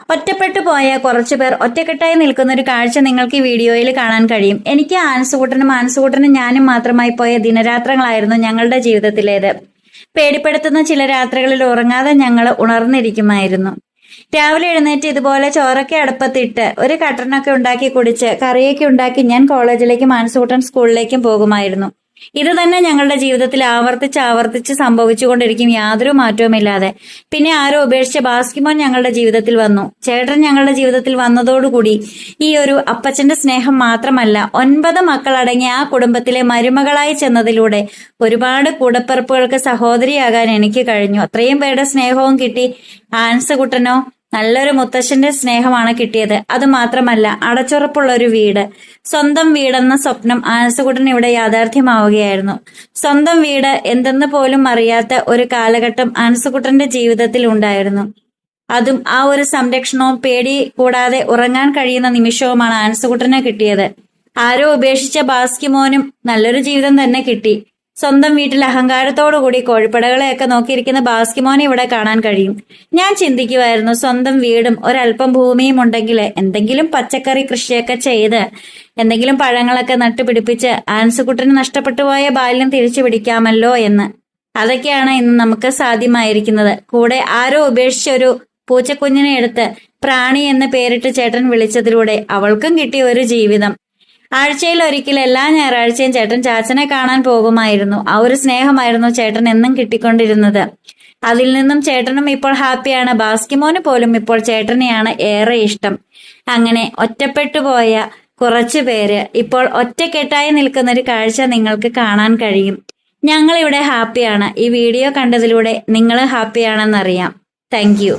ഒറ്റപ്പെട്ടു പോയ കുറച്ചുപേർ ഒറ്റക്കെട്ടായി നിൽക്കുന്ന ഒരു കാഴ്ച നിങ്ങൾക്ക് ഈ വീഡിയോയിൽ കാണാൻ കഴിയും. എനിക്ക് ആൻസുകൂട്ടനും ഞാനും മാത്രമായി പോയ ദിനരാത്രങ്ങളായിരുന്നു ഞങ്ങളുടെ ജീവിതത്തിലേത്. പേടിപ്പെടുത്തുന്ന ചില രാത്രികളിൽ ഉറങ്ങാതെ ഞങ്ങൾ ഉണർന്നിരിക്കുമായിരുന്നു. രാവിലെ എഴുന്നേറ്റ് ഇതുപോലെ ചോറൊക്കെ അടുപ്പത്തിട്ട് ഒരു കട്ടനൊക്കെ ഉണ്ടാക്കി കുടിച്ച് കറിയൊക്കെ ഉണ്ടാക്കി ഞാൻ കോളേജിലേക്കും ആൻസുകൂട്ടൻ സ്കൂളിലേക്കും പോകുമായിരുന്നു. ഇത് തന്നെ ഞങ്ങളുടെ ജീവിതത്തിൽ ആവർത്തിച്ച് സംഭവിച്ചുകൊണ്ടിരിക്കും, യാതൊരു മാറ്റവുമില്ലാതെ. പിന്നെ ആരോ ഉപേക്ഷിച്ച ബാസ്കിമോൻ ഞങ്ങളുടെ ജീവിതത്തിൽ വന്നു. ചേട്ടൻ ഞങ്ങളുടെ ജീവിതത്തിൽ വന്നതോടുകൂടി ഈ ഒരു അപ്പച്ചന്റെ സ്നേഹം മാത്രമല്ല, 9 മക്കളടങ്ങിയ ആ കുടുംബത്തിലെ മരുമകളായി ചെന്നതിലൂടെ ഒരുപാട് കൂടപ്പിറപ്പുകൾക്ക് സഹോദരിയാകാൻ എനിക്ക് കഴിഞ്ഞു. അത്രയും പേരുടെ സ്നേഹവും കിട്ടി. ആൻസുകുട്ടനോ നല്ലൊരു മുത്തശ്ശന്റെ സ്നേഹമാണ് കിട്ടിയത്. അതുമാത്രമല്ല, അടച്ചുറപ്പുള്ള ഒരു വീട്, സ്വന്തം വീടെന്ന സ്വപ്നം ആൻസുകുട്ടൻ ഇവിടെ യാഥാർത്ഥ്യമാവുകയായിരുന്നു. സ്വന്തം വീട് എന്തെന്ന് പോലും അറിയാത്ത ഒരു കാലഘട്ടം ആൻസുകുട്ടന്റെ ജീവിതത്തിൽ ഉണ്ടായിരുന്നു. അതും ആ ഒരു സംരക്ഷണവും പേടി കൂടാതെ ഉറങ്ങാൻ കഴിയുന്ന നിമിഷവുമാണ് ആൻസുകുട്ടന് കിട്ടിയത്. ആരോ ഉപേക്ഷിച്ച ബാസ്കിമോനും നല്ലൊരു ജീവിതം തന്നെ കിട്ടി. സ്വന്തം വീട്ടിൽ അഹങ്കാരത്തോടുകൂടി കോഴിപ്പടകളെയൊക്കെ നോക്കിയിരിക്കുന്ന ബാസ്കിമോനെ ഇവിടെ കാണാൻ കഴിയും. ഞാൻ ചിന്തിക്കുമായിരുന്നു, സ്വന്തം വീടും ഒരല്പം ഭൂമിയും ഉണ്ടെങ്കിൽ എന്തെങ്കിലും പച്ചക്കറി കൃഷിയൊക്കെ ചെയ്ത് എന്തെങ്കിലും പഴങ്ങളൊക്കെ നട്ടുപിടിപ്പിച്ച് ആൻസുകുട്ടന് നഷ്ടപ്പെട്ടു പോയ ബാല്യം തിരിച്ചു പിടിക്കാമല്ലോ എന്ന്. അതൊക്കെയാണ് ഇന്ന് നമുക്ക് സാധ്യമായിരിക്കുന്നത്. കൂടെ ആരോ ഉപേക്ഷിച്ച ഒരു പൂച്ചക്കുഞ്ഞിനെ എടുത്ത് പ്രാണി എന്ന് പേരിട്ട് ചേട്ടൻ വിളിച്ചതിലൂടെ അവൾക്കും കിട്ടിയ ഒരു ജീവിതം. ആഴ്ചയിൽ ഒരിക്കൽ എല്ലാ ഞായറാഴ്ചയും ചേട്ടൻ ചാച്ചനെ കാണാൻ പോകുമായിരുന്നു. ആ ഒരു സ്നേഹമായിരുന്നു ചേട്ടൻ എന്നും കിട്ടിക്കൊണ്ടിരുന്നത്. അതിൽ നിന്നും ചേട്ടനും ഇപ്പോൾ ഹാപ്പിയാണ്. ബാസ്കിമോന് പോലും ഇപ്പോൾ ചേട്ടനെയാണ് ഏറെ ഇഷ്ടം. അങ്ങനെ ഒറ്റപ്പെട്ടു പോയ കുറച്ചു പേര് ഇപ്പോൾ ഒറ്റക്കെട്ടായി നിൽക്കുന്ന ഒരു കാഴ്ച നിങ്ങൾക്ക് കാണാൻ കഴിയും. ഞങ്ങളിവിടെ ഹാപ്പിയാണ്. ഈ വീഡിയോ കണ്ടതിലൂടെ നിങ്ങൾ ഹാപ്പിയാണെന്നറിയാം. Thank you.